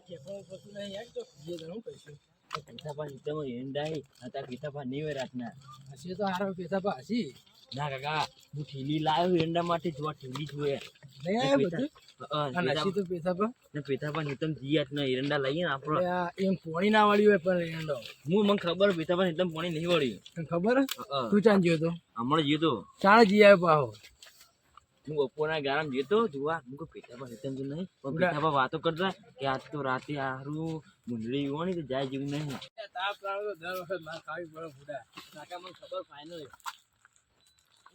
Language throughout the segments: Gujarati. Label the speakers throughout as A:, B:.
A: ઠેકો કશું નહીં યાર તો જે ઘણું કહીશું
B: પૈસા એકદમ એંડાઈ હતા પૈસા નહીં હોય રાતના
A: હસી તો હારો પૈસા હસી
B: ના કાકા હું ઠીલી લાવ્યો એંડા માટે જોવા ઠીલી જોઈએ
A: નહીં આવ્યો બધું અને હસી તો
B: પૈસા પણ એકદમ જીયાત ને એરંડા લઈએ ને આપણો
A: એમ પોણી ના વાળ્યું હોય પણ એરંડો
B: હું મને ખબર પૈસા પણ એકદમ પોણી નહીં વળ્યું
A: તને ખબર તું ચાંદ ગયો તો
B: હમણાં ગયો તો
A: ચાણ જી આવ્યો પાહો
B: હું બપોરના ગારામ જતો જોવા હું પૈસા પણ એકદમ તો નહીં પણ પૈસા પણ વાતો કરતા કે આજ તો રાતે હારું મુંડળી હોવાની તો જાય જેવું નહીં
A: તાપ લાવો દર વખત માર ખાવી પડે બુડા કાકા મને ખબર ફાઇનલ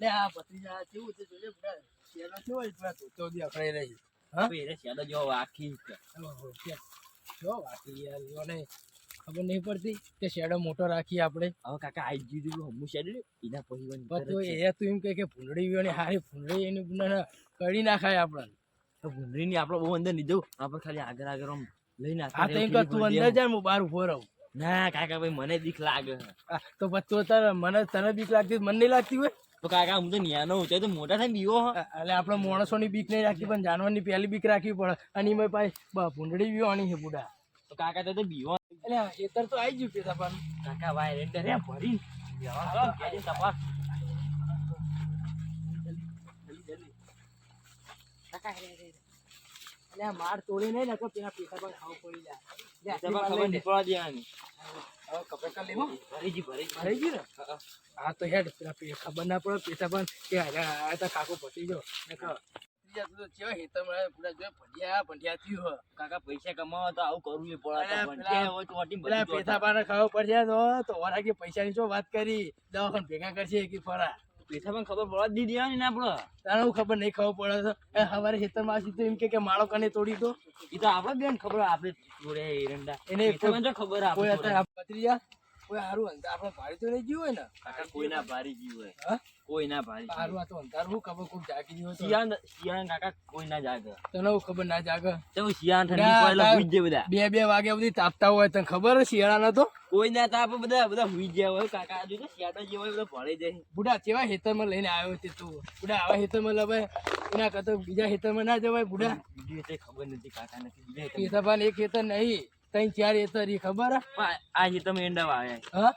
A: લે આ ભત્રીજા કેવું છે જોજે બુડા શેરો કેવો હોય પૂરા તો દી અકળાઈ રહી હા
B: એ શેડો જો આખી
A: જો વાકી યાર યોને ખબર નહીં પડતી કે શેડો મોટો રાખી આપણે
B: હવે કાકા આઈ જીધું હમું શેડો એના પછી
A: તો એ તું એમ કે ભૂંડળી વિયોને હારી ભૂંડળી એની ગુના કડી નાખાય આપણને
B: તો ભૂંડળીની આપણે બહુ અંદર નહીં જવું આપણે ખાલી આગળ આગળ આમ લઈને
A: આ તો એમ કે તું અંદર જા હું બહાર ઉભો રહું
B: ના કાકા ભાઈ મને બીક લાગે
A: તો પછી તારે મને તને બીક લાગતી મને નહીં લાગતી હોય
B: તો કાકા હું તો ન્યાનો હું તો મોટા થાય બીવો
A: એટલે આપણે માણસોની બીક નહીં રાખી પણ જાનવરની પહેલી બીક રાખવી પડે અને એમાં પાછી ભૂંડળી વિયોની છે બુડા
B: તો કાકા તો બીવો
A: એટલે એતર તો આવી ગયું પેલા પણ
B: કાકા ભાઈ રેન્ડર રે ભરી તપાસ
A: એટલે માર તોડી નહીં ને પેલા પૈસા પણ ખાવું પડી જાય
B: ખબર નીકળવા દેવાની
A: કપડા લેવો
B: ભરી
A: ગયું ને હા તો હેડ પેલા ખબર ના પડે પૈસા પણ કે આ તો કાકો પતી ગયો
B: કાકા પૈસા કમાવા તો આવું કરવું પડે
A: પૈસા ની વાત કરી દવાખાને ભેગા કરશે કે ફરા
B: પૈસા પણ ખબર પડવા દીધી આવે ને આપડે
A: તારે ખબર નહીં ખબર પડે તો હવારે ખેતરમાં આવશે તો એમ કે માળો કને તોડી દો
B: એ તો આપડે બેન ખબર આપડે જોડે એરંડા
A: એને
B: ખબર
A: પત્રીજા કોઈ સારું અંતર આપણે ભારી તો નહીં જીવ હોય ને
B: કાકા કોઈ ના ભારી જીવ હોય કોઈ ના ભારી
A: સારું આ તો અંધાર હું ખબર કોઈ જાગી ગયું
B: શિયાળ કાકા કોઈ ના જાગે
A: તને ખબર ના જાગે
B: તો શિયાળ ઠંડી પડે હુઈ જ બધા
A: 2 વાગ્યા સુધી તાપતા હોય તને ખબર હે શિયાળા તો
B: કોઈ ના તાપે બધા હુઈ ગયા હોય કાકા આજુ તો શિયાળો જે હોય બધા ભળી જાય
A: બુડા કેવા ખેતરમાં લઈને આવ્યો છે તું બુડા આવા ખેતરમાં લવાય એના કરતા બીજા ખેતરમાં ના જવાય બુડા
B: બીજું ખબર નથી કાકા નથી
A: ખેતર એક ખેતર નહીં 3-4 ખેતર એ ખબર
B: આ જે તમે એંડા વાયા
A: હા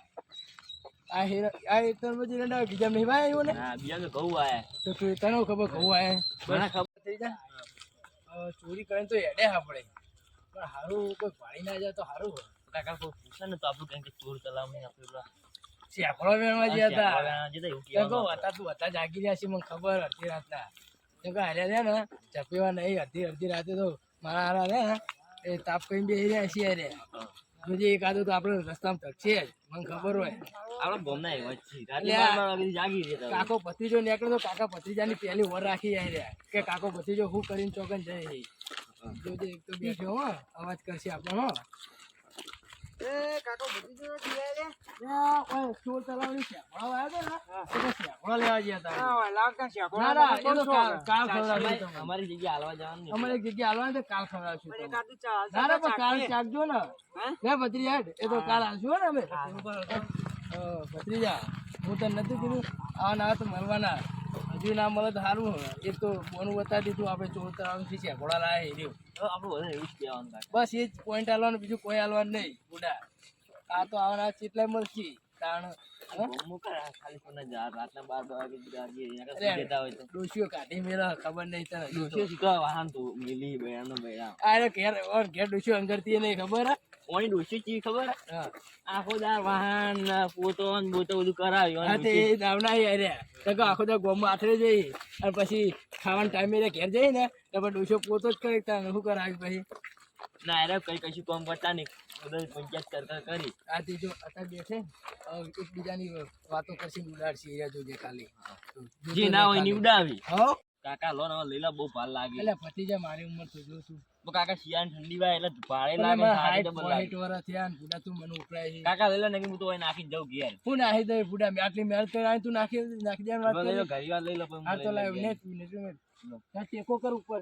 A: આ ખેતર માં એંડા બીજા નહીં વાય આવ્યો ને
B: બીજા તો ઘઉં આયા
A: તો તને ખબર ઘઉં આયા મને ખબર થઈ જાય ચોરી કરીને તો હેડે આપણે પણ સારું કોઈ ભાઈ ના જાય તો સારું હોય
B: કાકા કોઈ પૂછે ને તો આપણું કઈ ચોર ચલાવણી આપણે
A: શેકડો વેણવા ગયા હતા તું હતા જાગી રહ્યા છે મને ખબર અડધી રાતના કેમ કે હાર્યા છે ને ચપેવા નહીં અડધી રાતે તો મારા હારા છે ને એ તાપ કઈ બેસી રહ્યા છીએ રે બીજી એકાદું તો આપણે રસ્તામાં તકશે જ મને ખબર હોય
B: આપણે ગોમના એવા જાગી રહ્યા
A: કાકો ભત્રીજો નીકળે તો કાકા ભત્રીજાની પહેલી વર રાખી જાય રહ્યા કે કાકો ભત્રીજો હું કરીને ચોકન જાય જોજે એક તો બેઠો હો અવાજ કરશે આપણો હો એ કાકો ભત્રીજો ચોર ચલાવવાની છે લેવા ગયા હતા
B: અમારી જગ્યા હાલવા જવાનું
A: અમારી જગ્યા હાલવા તો કાલ ખવડાવશું કાલ ચાકજો ને હે ભત્રીજા એ તો કાલ આવશું ને અમે ભત્રીજા હું તને નથી કીધું આ ના તો મળવાના હજુ ના મળે તો સારું એક તો બોનું બતાવી દીધું આપણે ચોર ચલાવવાનું છે ઘોડા લાવે રહ્યું
B: આપણું એવું જ કહેવાનું
A: બસ એ જ પોઈન્ટ હાલવાનું બીજું કોઈ હાલવાનું નહીં બુડા આ તો આવવાના કેટલાય મળશે ડોશીઓ કાઢી મેળા ખબર નહીં તને
B: ડોશીઓ વાહન તો મિલી બેનો બેડા
A: અરે ઘેર ડોશીઓ અંગરતી નહીં ખબર
B: ઓની ડોશી ચી ખબર આખો દાર વાહન પોતો બોતો બધું કરાવ્યું
A: હા તે દાવના યાર તો આખો દાર ગોમમાં આથરે જઈ અને પછી ખાવાના ટાઈમે ઘેર જઈ ને તો પછી ડોશીઓ પોતો જ કરી શું કરાવ્યું પછી
B: ના અરે કઈ કશું કામ કરતા નહીં બધા પંચાયત કરી
A: આ તે જો અત્યારે બેઠે એકબીજાની વાતો કરશે ઉડાડશે એ જોજે ખાલી
B: જે ના હોય ની ઉડાવી
A: હો
B: કાકા લો ને લીલા બહુ ભાર લાગે
A: એટલે ભતીજા મારી ઉંમર તો જો છું
B: કાકા શિયાળ ઠંડી વાય એટલે ભાડે લાગે
A: 60 વર્ષ થયા ને બુડા તું મને ઉપરાય છે
B: કાકા લેલા ને હું તો ઓય નાખી જઉં ઘેર
A: હું નાખી દે બુડા મે આટલી મહેનત કરી તું નાખી દે વાત
B: કરી ઘરી વાર લઈ લો પણ
A: આ તો લાવ ને તું ટેકો કર ઉપર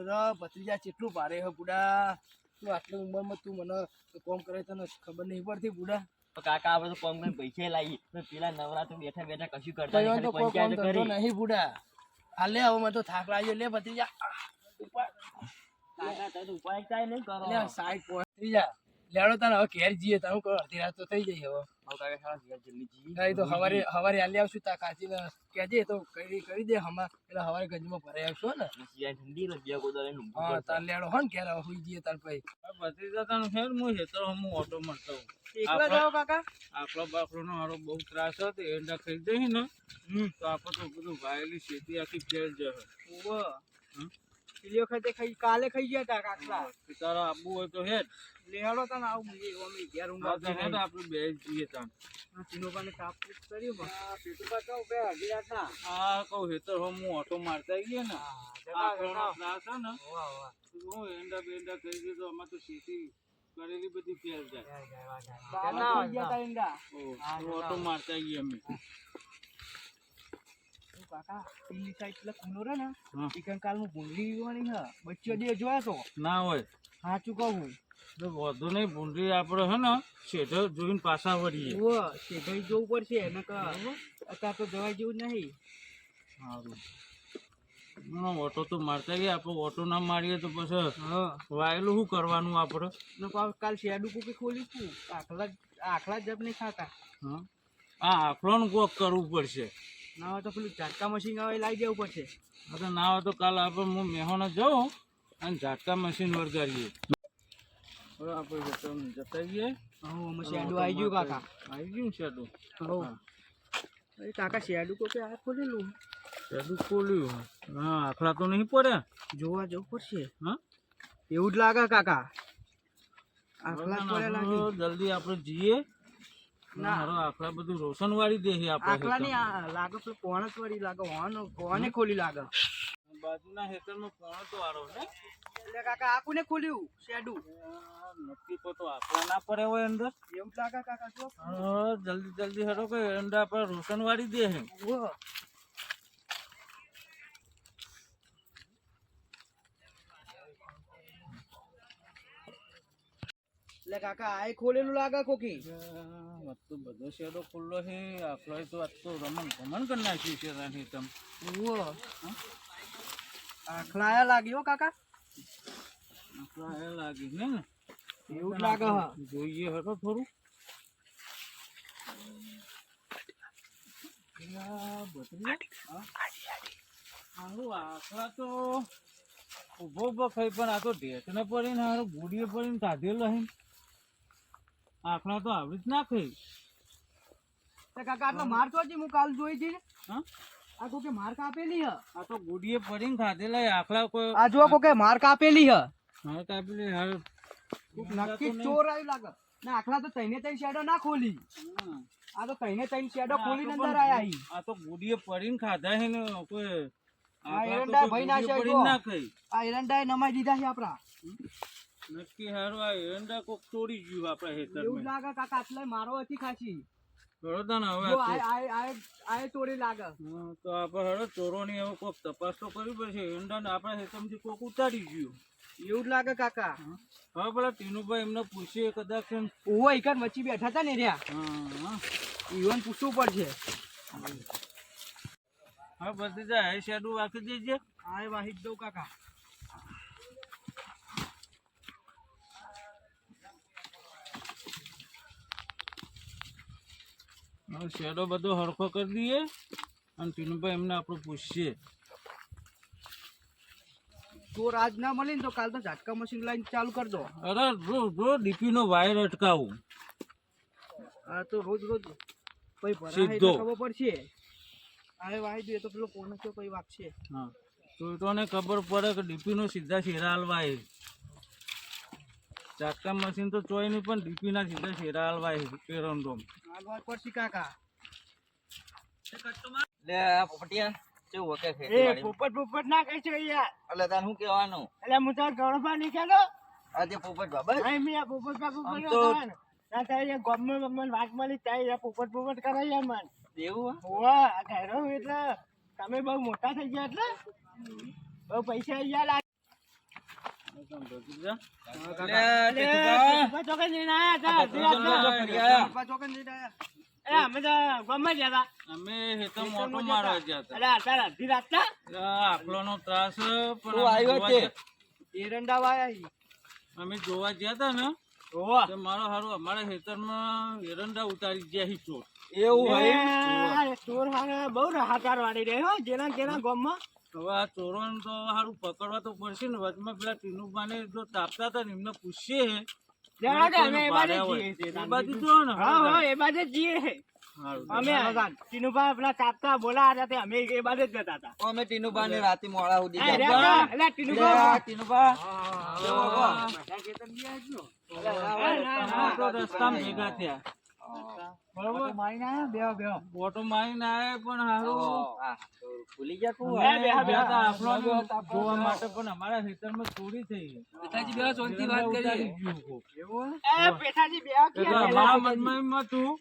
B: લો
A: ભત્રીજા કેટલું ભારે હે બુડા તું આટલી ઉંમરમાં તું મને કોમ કરે તને ખબર નહીં પડતી બુડા
B: કાકા આપણે તો કોમ કરીને પૈસા લાવી પેલા નવરા તો બેઠા બેઠા કશું કરતા
A: નહીં બુડા આ લે હવે મને તો થાક લાગ્યો લે ભત્રીજા ઉપર
B: કાકા તને ઉપાય કાંઈ નહીં કરો
A: અલ્યા સાઈડ પોઈન્ટ થઈ જા લેડો તને હવે ઘેર જઈએ તમે કહો અડધી રાત તો થઈ જઈ હવે
B: હવે કાકા સારા ઘેર જલ્દી જઈએ.
A: ના, એ તો હવારે આલી આવશું તા કાચીને કહેજે તો કરી દે હમણાં એટલે હવારે ગંજમાં ભરાઈ આવશું ને
B: શિયાળ ઠંડી ને બે ગોદા લઈને ઊંઘવું
A: હા
B: પડશે.
A: તાર લેડો હો ને ઘેર હવે સુઈ જઈએ તાર પછી
C: ભત્રીજા તને ખેર હું હેતર હું ઓટો મારતો હોઉં.
A: એકલા જાઓ કાકા
C: આકલો બાકલો નો હારો બહુ ત્રાસ હતો એંડા ખાઈ જઈ ને તો આપણે તો બધું વાયેલી ખેતી આખી ફેર જશે.
A: પેલી વખતે કાલે ખાઈ ગયા તા કાકલા
C: તારો આબુ હોય તો હેડ
A: લેડો તને આવું અમે ઘેર ઊંઘ
C: આ તો
A: આવતી
C: હેડ
A: નહીં.
C: આપણે બે જ જઈએ તાન.
A: ચીનોબાને કાપ કૂપ કર્યું પણ પેટુબા કહું કે અડધી રાતના
C: આ કહું હેતર હું ઓટો મારતા ગઈએ ને આકલોનો ત્રાસ છે ને
A: વાહ વાહ
C: હું એંડા બેંડા કરી દીધો આમાં તો ખેતી કરેલી બધી ફેર જાય.
A: કાના ખાઈ ગયા તા ઈંડા.
C: તો ઓટો મારતા ગઈએ અમે.
A: ઓ કાકા પેલી સાઈડ પેલા ખૂનો રે ને
C: હા.
A: ચિકન કાલનું ભૂંગળી વીવાની હે બચ્ચો દે જોયા તો
C: ના હોય
A: સાચું કહું
C: તો વધુ નહીં ભૂંડી આપણે હે ને શેઠો જોઈને પાછા વળીએ.
A: ઓ શેઠાઈ જોવું પડશે એને અત્યારે તો જવાય જેવું નહીં.
C: સારું ઓટો તો મારતા ગયા આપણે ઓટો ના મારીએ તો પછી
A: હા
C: વાયેલું શું કરવાનું આપણે.
A: ને કાલ શેડું કોકે ખોલી તું આખલા જબ નહીં ખાતા
C: હા આ આખલોનું કોક કરવું પડશે.
A: ના હોય તો પેલું ઝાટકા મશીન આવે લાવી દેવું પડશે.
C: આ તો ના હોય તો કાલે આપણે હું મેહોને જાઉં અને ઝાટકા મશીન વળગાડીએ. હવે આપણે જતા જઈએ.
A: હા શેડું આવી ગયું કાકા
C: આવી ગયું શેડું.
A: અરે કાકા શેડું કોકે આ ખોલેલું
C: શેડું ખોલ્યું. હા આખલા તો નહીં પડે.
A: જોવા જવું પડશે.
C: હા
A: એવું જ લાગે કાકા આખલા જ પડ્યા લાગે.
C: જલ્દી આપણે જઈએ.
A: ના.
C: હારો આખલા બધું રોશન વાળી દે
A: આખલા ની
C: આપણે.
A: લાગે પેલું કોણ જ વળી લાગે હોને ખોલી લાગે.
C: બાજુના હેતરમાં પોણો તો આરો ને
A: એટલે કાકા આ કોને ખોલ્યું શેડું
C: નક્કી તો આખલા ના પડે હોય અંદર.
A: એવું જ લાગે કાકા જો
C: હા જલ્દી જલ્દી હેરો કે અંડા પર રોશન વાળી દે હે.
A: એટલે કાકા આ ખોલેલું લાગે કોકી
C: તો બધો શેડો ખુલ્લો છે. આખલો તો આજ તો રમણ ભમણ કરી નાખ્યું છે રાની તમ.
A: આખલા લાગ્યો કાકા
C: આખલો એ લાગી ને
A: એવું જ લાગે હા
C: જોઈએ હેરો થોડું. આખલા તો ઉભો ઉભો ખાઈ પણ આ તો ઢેચને પડીને હારું ગુડીએ પડીને કાઢેલો હે. આખલા તો આવી જ ના ખાઈ.
A: કાકા આટલો માર તો હજી હું કાલ જોઈ હતી ને
C: હા
A: આ કોકે માર કાપેલી હ
C: આ તો ગુડીએ પડીને ખાધેલા આખલા કોઈ
A: આ જો કોકે માર કાપેલી હ
C: હા કાપેલી હારું.
A: નક્કી ચોર આવી લાગે ના આખલા તો તઈને તઈ શેડો ના ખોલી આ તો તઈને તઈ શેડો ખોલી ને અંદર આયા ઈ
C: આ તો ગુડીએ પડીને ખાધા હે ને કોઈ આખલા તો
A: એરંડા
C: કોઈ
A: ભાઈ ના
C: ગુડીએ
A: છે
C: પડીને ના ખાઈ.
A: આ એરંડાએ નમાઈ દીધા છે આપડા
C: નક્કી હારું આ એરંડા કોક તોડી ગયું આપણા
A: એવું
C: હેતરમાં.
A: લાગે કાકા આટલે મારો હતી ખાસી
C: બરોબર ને હવે
A: જો
C: આ તો-
A: આ તોડી લાગે
C: હા, તો આપણે હવે ચોરોની હવે કોક તપાસ તો કરવી પડશે. એરંડાને આપણા હેતરમાંથી કોક ઉતારી ગયું.
A: એવું જ લાગે કાકા
C: હવે પેલા ટીનુભાઈ એમને પૂછીએ કદાચ એમ.
A: ઓવો એકન વચ્ચે બેઠા હતા ને રહ્યા
C: હા
A: ઈવન પૂછવું પડશે
C: હવે બધી જાય શેડું વાંકી દેજે.
A: આ વાહિદ દઉં કાકા
C: હવે શેડો બધો હરખો કરી દઈએ અને ટીનુભાઈ એમને આપણે પૂછીએ.
A: ચોર આજ ના મળી ને તો કાલ તો ઝાટકા મશીન લાઈન ચાલુ કરી દો
C: અરે જો ડીપી નો વાયર અટકાવું.
A: આ તો રોજ રોજ પછી ભરાય
C: સીધો.
A: એટલે ખબર પડશે આ વાહિદ એ તો પેલો કોણ છે પછી વાગશે
C: હા તો એ તોને ખબર પડે કે ડીપી નો સીધા શેરા હાલવાય. ચાટકા મશીન તો ચોય નહીં પણ ડીપી ના સીધા શેરા હાલવાય પેરંડોમ.
A: આગળ પડશે કાકા
B: લે આ પોપટિયા કેવું વકે
A: એ પોપટ ના કહે છે યાર
B: એટલે તાર શું કહેવાનું
A: એટલે હું તાર ગળપા નીકળ્યો
B: આજે પોપટ બાબા
A: નહીં મેં આ પોપટ બાપુ
B: આમ
A: કર્યો
B: તો-
A: તાન. ના તારે ગમે વાત મળી ત્યાં પોપટ કરાય યાર મન
B: એવું
A: હોવા આ ઘેરો એટલે તમે બહુ મોટા થઈ ગયા એટલે બહુ પૈસા યાર
B: લે
A: ચોકન જઈને આયા હતા ચોકન જઈને આયા એ અમે તો ગમે જ હતા
C: અમે હેતમ મોટો મારવા ગયા હતા.
A: અરે અત્યારે અડધી રાત ના
C: આખલો નો ત્રાસ પણ
B: તું આવ્યો
C: જોવા
B: તે?
C: જ-
A: એરંડા વાયા ઈ.
C: અમે જોવા ગયા હતા ને
A: ઓવા.
C: તો મારો હારું અમારા ખેતરમાં એરંડા ઉતારી ગયા હી ચોર.
A: એવું હોય ચોર હારા બહુ રાહકાર વાળી રહે હો જેના જેના ગામમાં.
C: હવે આ ચોરોને તો હારું પકડવા તો પડશે ને. વચમાં પેલા ટીનુબાને જો તાપતા હતા ને એમને પૂછીએ
A: જરા કે અમે એ બાજુ જ જઈએ છીએ.
C: એ બાજુ જો ને
A: હા એ બાજુ જ જઈએ છે.
C: હારું.
A: અમે ટીનુભા પેલા તાપતા બોલા હતા તે અમે એ બાજુ જ જતા હતા.
D: અમે ટીનુબા ને રાતે મોડા સુધી
A: અરે
D: જમવા.
A: અલા ટીનુભા.
D: લે, ટીનુબા
C: આ તો રસ્તામાં ભેગા થયા. બરોબર ઓટો મારીને આયા પણ હારું
D: ભૂલી ગયા તું
A: બે બે હા, બે
C: ગયા તા
A: હા.
C: આપણને જોવા માટે પણ અમારા ખેતરમાં ચોરી થઈ ગઈ.
A: પિતાજી બે શાંતિ વાત
C: ઉતારી
A: કરીએ.
C: ગયું કોક.
A: એ પેઠાજી બે આખી
C: એટલે અમારા મનમાં એમ હતું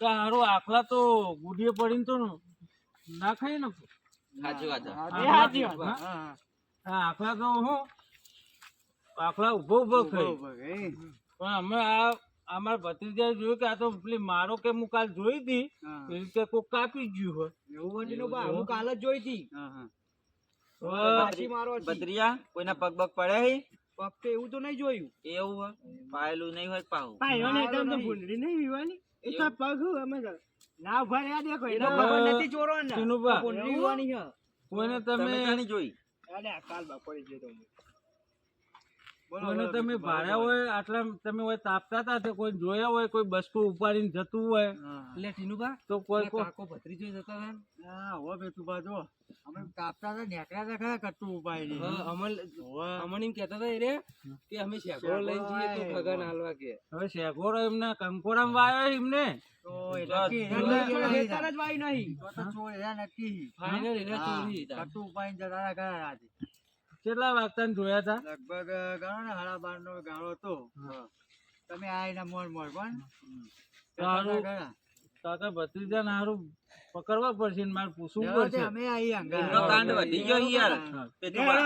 C: કે હારું આખલા તો ગુડીએ પડીને તો ના ખાય ને.
D: સાચી વાત છે.
A: એ સાચી વાત.
C: હા આખલા તો હું આખલા ઉભો ખાઈ. પણ અમે આ અમારા ભત્રીજાએ જોયું કે આ તો પેલી મારો કે હું કાલ જોઈ હતી એ રીતે કોક કાપી ગયું હોય.
A: હું કાલ જ જોઈ હતી. પાછી મારો હતી.
D: બદરિયા કોઈના પગ બગ પડે હે?
A: પગ તો એવું તો નહીં જોયું.
D: એવું હોય પાયેલું નહીં હોય પાહું.
A: ભાઈઓને એકદમ તો ભૂંડરી નહીં વિવાની. એ તો પગ હું અમે તો ના ઉભા રહ્યા દેખો એનો
C: હા.
A: ખબર નથી ચોરવાનો.
C: ટીનુભા,
A: ભૂંડરી વિવાની છે.
C: કોઈને
D: તમે
C: તમે
D: ક્યાંની જોઈ?
A: અરે આ કાલ બપોરે ગયો તો હું.
C: કોઈને તમે ભાડ્યા હોય આટલા તમે હોય તાપતા હતા તે કોઈ જોયા હોય કોઈ બસ પર ઉપાડીને જતું હોય
A: એટલે ટીનુભા
C: તો કોઈ
A: કાકો ભત્રીજો જતા હતા ને?
C: હા હો બેતુભા જો
A: અમે કાપતા હતા નેકળ્યા હતા ખરા કટ્ટુ ઉપાડીને. અમને એમ કહેતા હતા એ રે કે અમે શેકડો લઈને જઈએ તો ભગન હાલવા કે.
C: હવે શેગોરો એમને કંકોરામાં વાયો એમને
A: તો એ નક્કી એટલે ખેતર જ વાઈ નહીં. તો ચોર એના નક્કી. ફાઇનલ એને ચોરી હતા. કટ્ટુ ઉપાડીને જતા હતા ખરા રાતે.
C: કેટલા વાગતા જોયા હતા?
A: લગભગ ગણો ને 12:30 નો ગાળો હતો. તમે આવીને મોર મોર પણ
C: સારું. કાકા ભત્રીજાને હારું પકડવા પડશે ને મારે પૂછવું પડશે.
A: અમે આવી
D: એમનો કાંડ વધી ગયો યાર. બેતુભા.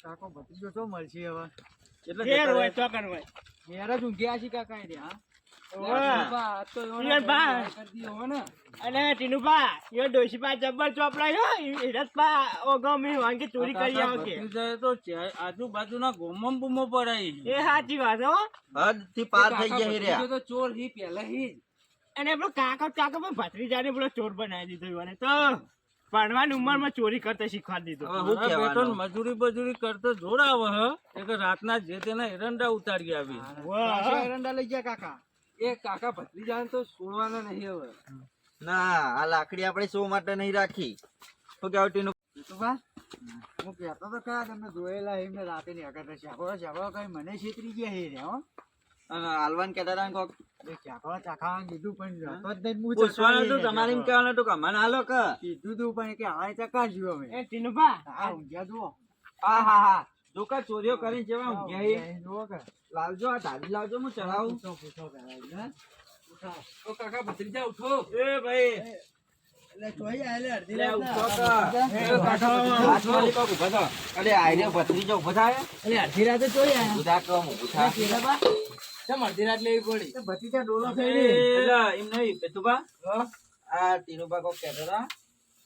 A: કાકો ભત્રીજો તો મળશે હવે.
D: કેટલા
A: ઘેર
D: જતા
A: હોય
D: રહ્યા?
A: તો કરવાય. ઘેર જ ઊંઘ્યા છે કાકા એ રહ્યા. અને ટીનુભા યો ડોશીપા જબ્બર ચોપડાય હો ઈરત પા ઓગો મે વાંગે ચોરી કરી આવ કે.
C: ભત્રીજાએ તો આજુબાજુના ગોમમ બૂમો પડાઈ.
A: એ સાચી વાત હો.
D: હદથી પાર થઈ ગયા હે રહ્યા.
A: તો ચોર હી પહેલા હી. અને પેલો કાકો પણ ભત્રીજાને પેલો ચોર બનાવી દીધો ઈવાને તો ભણવાની ઉંમરમાં ચોરી કરતા શીખવાડી દીધો.
D: હવે હું
C: મારા બેટો
D: કહેવાનું?
C: મજૂરી બજૂરી કરતો જોડાવ હ એટલે રાતના જે તેના એરંડા ઉતારી આવી.
A: એરંડા લઈ ગયા કાકા. એ કાકા ભત્રીજાને તો છોડવાના નહીં હવે.
D: ના આ લાકડી આપણે શો માટે નહીં રાખી. શું કહેવાય ટીનુ?
A: ટીનુભા, હું કહેતો તો ખરા તમને જોયેલા એમને રાતે ની આગળ શાકડો કઈ મને છેતરી ગયા હે રે હો.
D: અને હાલવાન કહેતા હતા ને કોક.
A: એ શાકડો ચાખાવાનું કીધું પણ જતો જ નહીં. હું
D: પૂછવાનું હતું,
A: ચખાડી
D: તમારે એમ કહેવાનું હતું કે અમને હાલો કે?
A: કીધું તું પણ કે હવે ચકાશ્યું અમે. એ ટીનુભા આ ઊંઘ્યા જુઓ.
D: હા હા હા. જો કે ચોરીઓ કરીને જેવા ઊંઘ્યા હે.
A: જુઓ કે
D: લાવજો આ ધારી લાવજો હું ચડાવું.
A: પૂછો પેલા ઓ કાકા ભત્રીજા ઉઠો.
C: એ ભાઈ
A: એટલે ચોઈ આલે અડધી
D: લે,
A: રાત
D: ઉઠો
A: ના.
D: કે.
A: એ કાકા
D: હાથમાંથી કોક ઊભા થા. અરે આયરે ભત્રીજો ઊભો થાય.
A: એટલે અડધી રાતે ચોઈ આયા.
D: ઊભા થા કે ઊભું થા.
A: કેરાબા ચમ અડધી રાત લેવી પડી. ભત્રીજા ડોલો થઈ
C: એ,
D: એટલે એમ નહીં બેતુભા. આ ટીનુભા કોક કહેતા હતા.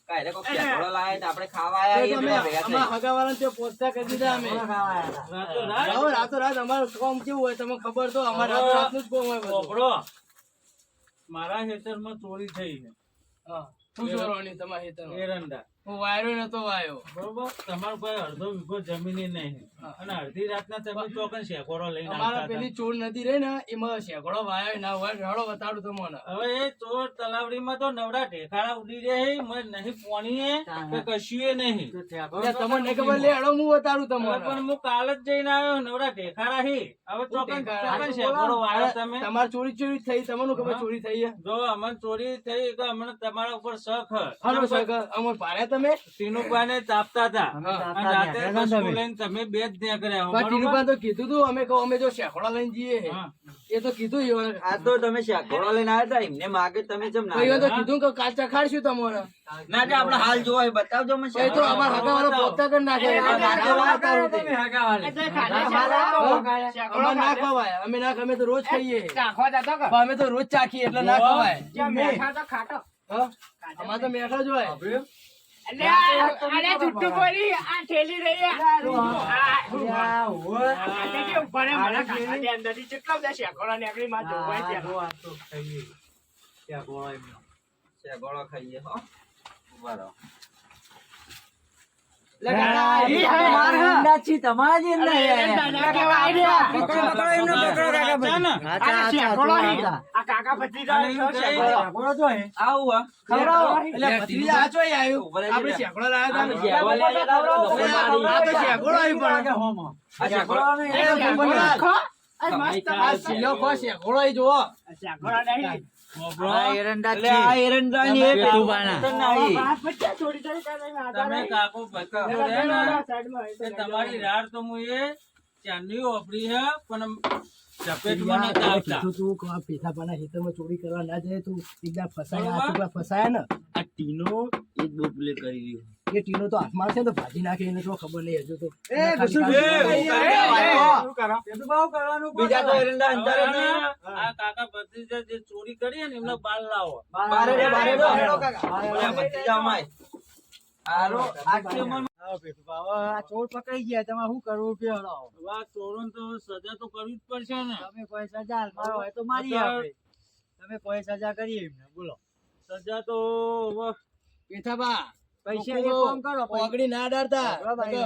D: કાંઈ રે કોક શેકોળો લાયા તો આપણે ખાવા આયા છીએ બધા ભેગા થઈ.
A: હગાવાળાને ત્યાં પહોંચતા કરી દીધા અમે. રાતો રાત અમારું કામ કેવું હોય તમને ખબર તો અમારે રાતો રાતનું જ કામ હોય બધું.
C: પોપડો મારા ખેતરમાં ચોરી થઈ છે.
A: શું ચોરવાની તમારી હેતરમાં?
C: એરંડા
A: હું વાયરો નતો વાયો.
C: બરોબર તમારું કોઈ અડધો વીઘો જમીન નહીં અને અડધી રાતના તમે ચોકન શેકોડો લઈને
A: અમારા
C: આવતા
A: પેલી
C: હતા.
A: ચોર નદી રહી ને એમાં શેકડો વાયો ના હોય રડો બતાડું તમને.
C: હવે એ ચોર તલાવડીમાં તો નવડા ઢેખાડા ઉડી જાય મને નહીં પોણીએ કે કશું નહીં.
A: એટલે તમને નહીં ખબર લે હેડો હું બતાડું
C: હવે
A: તમને.
C: પણ હું કાલ જ જઈને આવ્યો નવડા ઢેખાડા હી. હવે ચોકન શેકોડો વાળો તમે
A: તમારે ચોરી ચોરી થઈ તમને ખબર ચોરી થઈ છે?
C: જો અમને ચોરી થઈ કે અમને તમારા ઉપર શક
A: હાલો સગા અમર ભાર્યા તમે.
C: ટીનુભાઈને તાપતા હતા
A: હા.
C: અને રાતે બસમાં લઈને તમે બે જ ત્યાં કર્યા
A: પણ ટીનુભા તો કીધું તું અમે કહો અમે જો શેકડો લઈને જઈએ
C: હા.
A: એ તો કીધું ઈવોને.
D: આ તો તમે શેકોળો લઈને આવ્યા હતા એમને માગે તમે જેમ ના
A: ઈવોને તો કીધું કે કાલ ચખાડશું તમારે.
D: ના કે આપણે હાલ જોવા હોય બતાવજો મને
A: એ તો અમાર હગાવાળો પોતા કરી નાખે. અમાર ના ખવાય. અમે ના અમે તો રોજ ખાઈએ. પણ અમે તો રોજ ચાખીએ એટલે ના ખવાય. હા? અમારે તો મેઠો જ હોય.
E: અરે જુઠ્ઠું બોલી આ ઠેલી રહી આ કેવું ભરે મારા કાકાની અંદરથી કેટલા બધા શેકોડા નીકળી માં જોવાય ત્યાં.
D: શેગોળો ખાઈએ હો ઉભા રહો.
A: લે કાકા,
E: ઈ
A: ઈ
E: હવે
A: માર હે.
E: દાદા કહેવાય રે. આ શેકોડો હી. આ કાકા ભત્રીજા શેકોડો.
D: આવું હા
A: ખવડાવો. એટલે ભત્રીજા આ ચોય આવ્યું.
D: ઉભા રહેજે.
A: આપણે શેકોડો લાવ્યા
D: આપણે
A: હતા.
D: શેગોળો લઈ આવ્યા હતા,
A: આ તો શેકોડો આવી પણ.
D: આ શેગોળો
A: એ શેકોડો.
E: ખો. આ મસ્ત
A: આ સિલો ખો શેકોડો અહીં જુઓ.
E: શેકોડો નહીં.
D: એટલે આ એરંડા ની એક નહીં.
E: બાપ બચ્ચા છોડી છોડી કરે છે.
C: તમે કાકો ભત્રીજો રહે ને તે તમારી રાડ તો હું એ ચાંદી ઓપડી હે પણ ઝપેટમાં નતા આવતા.
A: તું પેથાપાના ખેતરમાં ચોરી કરવા ના જાય તું એકદમ ફસાયા આ છોકરા ફસાયા ને
B: આ ટીનો એ જ બહુ પ્લે કરી રહ્યો.
A: એ ટીનો તો હાથમાં છે ને તો ભાજી નાખે એને તો ખબર નહીં હજુ તો
D: બીજા તો એરંડા અંતર જ નહીં.
C: આ કાકા ભત્રીજા જે ચોરી કરી ને એમનો બાલ લાવો.
D: બારે રે, બારે રે. ઓલા ભત્રીજામાંય. હારો, આટલી ઉંમરમાં
A: ચોર પકડાઈ ગયા તમારે શું કરવું કે
C: હવે આ ચોરોને તો સજા તો કરવી જ પડશે ને.
A: તમે કોઈ સજા મારો હોય તો
C: મારીએ આપણે.
A: તમે કોઈ સજા કરીએ એમને બોલો
C: સજા તો હવે
A: પેથાબા
E: પૈસા
A: લોકો
E: એક કામ કરો,
A: ઓગળી ના ડાળતા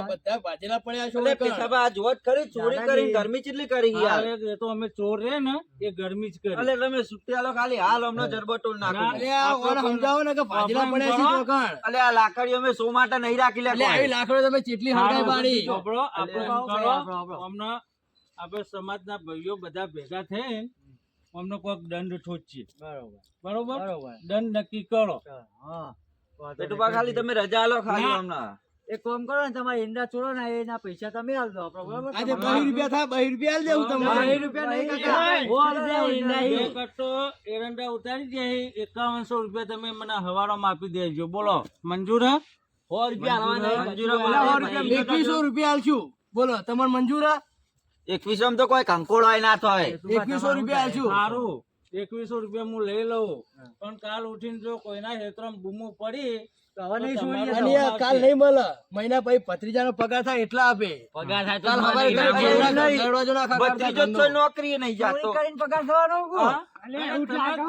A: બધા ભાજેલા પડ્યા છો
D: એટલે પેશાબા આ જોત ખરી ચોરી કરીને ગરમી કેટલી કરી
C: આ
D: યાર.
C: એ તો અમે ચોર રે ને એ ગરમી જ કરી.
D: એટલે તમે સુટ્યાલો ખાલી હાલ અમને જરબટોલ નાખો.
C: ના.
A: અરે આ ઓને સમજાવો ને કે ભાજેલા પડ્યા છે ચોકણ
D: એટલે આ લાકડીઓ અમે સો માટે નહીં રાખી લે
A: એટલે આવી લાકડો તમે ચેટલી હળગાઈ પાડી
C: ચોપડો આપણે
D: અલે,
C: શું કરો?
A: આપણો.
C: અમને આપણે સમાજના ભાઈઓ બધા ભેગા થઈને અમને કોઈક દંડ ઠોચીએ. બરોબર દંડ નક્કી કરો.
D: પેટુબા ખાલી તમે રજા આલો ખાલી
C: ના.
D: હમણાં.
E: એક કામ કરો ને તમારે ઈંડા ચોરો ને એના પૈસા તમે આલ દો આપણે બરાબર
A: આજે 2 રૂપિયા થાય 2 રૂપિયા આલ દેવું તમારે
E: 2 રૂપિયા નહીં કાકા
C: બે કટ્ટો એરંડા ઉતારી દે 5100 રૂપિયા તમે મને હવારોમાં આપી દેજો. બોલો મંજૂર હે?
B: 100 રૂપિયા આલવાના.
D: મંજૂર હે,
A: પેલા
D: મારે
A: 2100 રૂપિયા આલશું બોલો તમારે મંજૂર હે?
D: 2100 માં તો કોઈ કંકોડો આય ના થાય.
A: 2100 રૂપિયા આલશું
C: સારું 2100 રૂપિયા હું લઈ લઉં પણ કાલ ઉઠીને જો કોઈના ક્ષેત્રમાં બૂમો પડી તો હવે નહીં છોડીએ.
A: અને આ કાલ નહીં મળે મહિના પછી ભત્રીજાનો પગાર થાય એટલા આપે
B: પગાર થાય તો
A: કાલ
B: મને
A: હવારે
B: નહીં
A: ઘરે
B: આપે.
A: દરવાજો ના ખખડાવતા
D: ભત્રીજો જ તો નોકરી નહીં જાતો.
E: પગાર થવાનો
C: હા?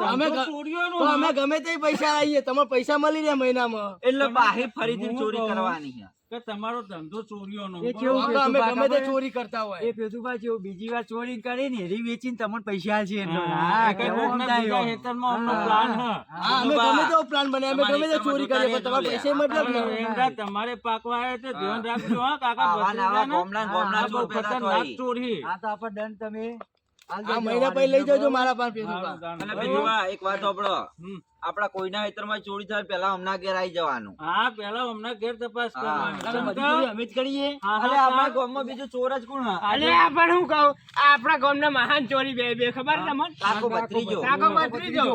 A: અમે
C: ધંધો ચોરીઓનો
A: તો અમે ગમે તે પૈસા આવીએ તમારે પૈસા મળી રહ્યા મહિનામાં
D: એટલે પાછી ફરીથી ચોરી કરવાની છે.
C: કે તમારો ધંધો ચોરીઓનો.
E: એ કેવું
A: તો અમે ગમે તે ચોરી કરતા હોય
E: એ પેતુભા જેવું બીજી વાર ચોરી કરીને હેરી વેચીને તમને પૈસા આલશે એનો.
C: હા,
E: હા,
C: કે
E: કેવો
C: કોકના
E: ઊંધા
C: બીજા
E: એવો.
C: ક્ષેત્રમાં અમનો પ્લાન હે.
A: હા અમે ગમે તેવો પ્લાન બને અમે ગમે તે ચોરી કરીએ પણ તમારે પૈસા મતલબ
C: અને
A: ને
C: એંડા તમારે પાકવા આવ્યા છે ધ્યાન રાખજો હા કાકા.
D: આવા ને આવા
C: ભત્રીજાને
D: ગોમના ગોમના
C: આ બહુ
D: ચોર પેદા
C: ખતરનાક
D: થાય.
C: ચોરી.
E: આ તો આપણે દંડ તમે આલ
A: આ
E: દેજો.
A: મહિના પછી લઈ જજો મારા પાસે પેલું
C: સારું, સારું.
D: અને પેલું એક વાત સાંભળો.
C: હમ.
D: આપડા કોઈના ખેતરમાં ચોરી થાય પેલા હમણાં ઘેર આવી જવાનું.
C: હા પેલા હમણાં ઘેર તપાસ કરવાની.
E: તમે
C: કેમ
E: બધી
C: કે-
E: ચોરી અમે જ કરીએ.
C: હા,
D: એટલે
C: હા,
D: આપણા
C: હા.
D: ગામમાં બીજું ચોર જ કોણ હા?
E: અલે આ પણ હું કહું આ આપણા ગામના મહાન ચોરી બે ખબર તમને
D: કાકો ભત્રીજો.
E: કાકો ભત્રીજો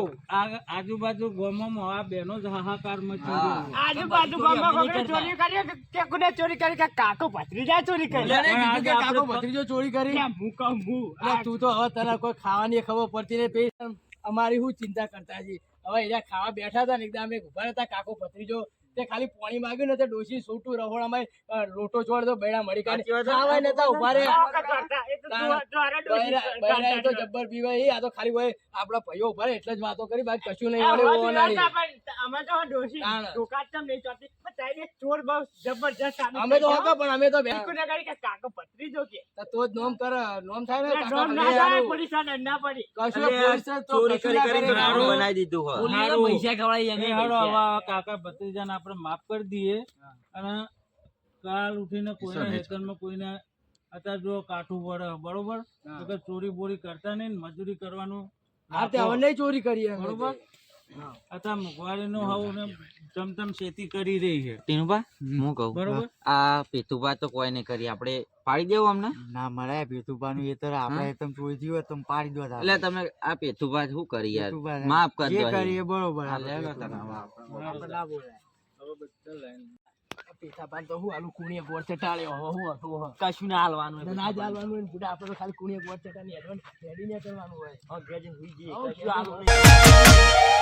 C: આજુબાજુ ગામમાં આ બેનો જ હાહાકાર મચી
D: હા.
C: ગયો.
E: આજુબાજુ ગામમાં કોકને ચોરી કરી કે કોને ચોરી કરી કે કાકો ભત્રીજા ચોરી કરી
A: એટલે નહીં કીધું કે
C: આજે
A: કાકો
C: આપણે
A: ભત્રીજો ચોરી કરી
E: એટલે હું કહું હું
A: એટલે તું તો હવે તને કોઈ ખાવાની ખબર પડતી નહીં પછી અમારી શું ચિંતા કરતા છીએ હવે એના ખાવા બેઠા હતા ને એકદમ અમે ઉભા હતા કાકો ભત્રીજો તે ખાલી પાણી માંગ્યું ને તે ડોશી સૂટું રહોડામાં લોટો છોડ દો બેડા મળી
D: સાચી વાત છે.
A: ખાવાય નતા ઉભા રે
E: એ
A: બૈરા તો જબ્બર પીવાય એ આ તો ખાલી હોય આપડા ભાઈઓ ઉભા રહે એટલે જ વાતો કરી બાકી કશું નહીં વળે એવો નહીં.
E: અમે તો ડોશી
A: તાણ.
E: દુકાન નહીં ચોટી પણ તારી ચોર બહુ જબરજસ્ત સાબિત
A: અમે તો
E: થઈ
A: હકા પણ અમે તો બે
E: કોને કરી કે કાકો ભત્રીજો કે
A: તો જ નોમ કરે નોમ થાય ને કાકા
E: ડોમ ના
A: ભત્રીજાનું.
E: થાય પોલીસ વાળા ના પડી
A: કશું
D: એટલે
A: પોલીસ તો
D: ચોરી
A: કશું
D: કરી
A: ના
D: કરીને
A: કરે.
D: નાણું બનાવી દીધું હોય.
B: પોલીસને પૈસા ખવડાવી
C: એ
B: અમે
C: હાલો
B: પૈસા.
C: હવે આ કાકા ભત્રીજાને આપણે માફ કરી દઈએ અને કાલ ઉઠીને કોઈના ખેતરમાં કોઈને અત્યારે જો કાઠું પડે બરોબર તો કે ચોરી બોરી કરતા નહીં ને મજૂરી કરવાનું
A: હા તે હવે નહીં ચોરી કરીએ અમે.
C: બરોબર અત્યારે મોંઘવારીનો હવે ને ચમચમ ખેતી કરી રહી છે
D: ટીનુભા, હું કહું
C: બરોબર
D: આ પેતુભા તો કોઈ નહીં કરી આપણે પાડી દેવું અમને.
E: ના મરાય પેતુબાનું એ તો આપણે તમે ચોરી થયું તમે પાડી દો
D: એટલે તમે આ પેતુભા શું કરી યાર
E: પેતુભા
D: માફ કરી
E: જે
D: દો
E: કરીએ બરોબર
D: હા,
E: આપણે
D: લેલો
E: પેતુભા.
D: તને હવે આપણે.
E: આપણે ના બોલાય
A: પીઠાપાન તો હું આલું કુણીએ ગોળ ચટાડ્યો હવે હું હતું હવે.
B: કશું ના હાલવાનું
A: એટલે ના જ હાલવાનું હોય ને બુડા આપણે તો ખાલી કુણીએ ગોળ ચટાડીને હેડવાનું રેડી નહીં કરવાનું હોય
B: હવે ઘેર જઈને સુઈ જઈએ.
A: હવે
B: કશું હાલવું
A: કીધું.
B: નહીં.